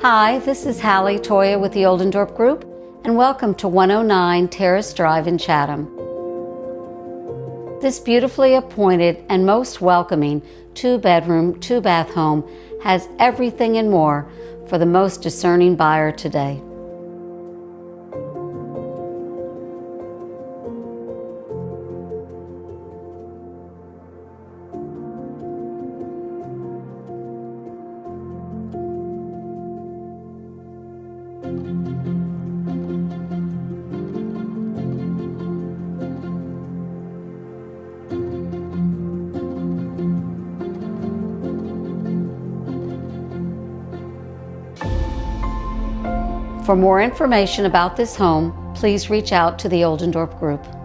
Hi, this is Hallie Toya with the Oldendorp Group, and welcome to 109 Terrace Drive in Chatham. This beautifully appointed and most welcoming 2-bedroom, 2-bath home has everything and more for the most discerning buyer today. For more information about this home, please reach out to the Oldendorp Group.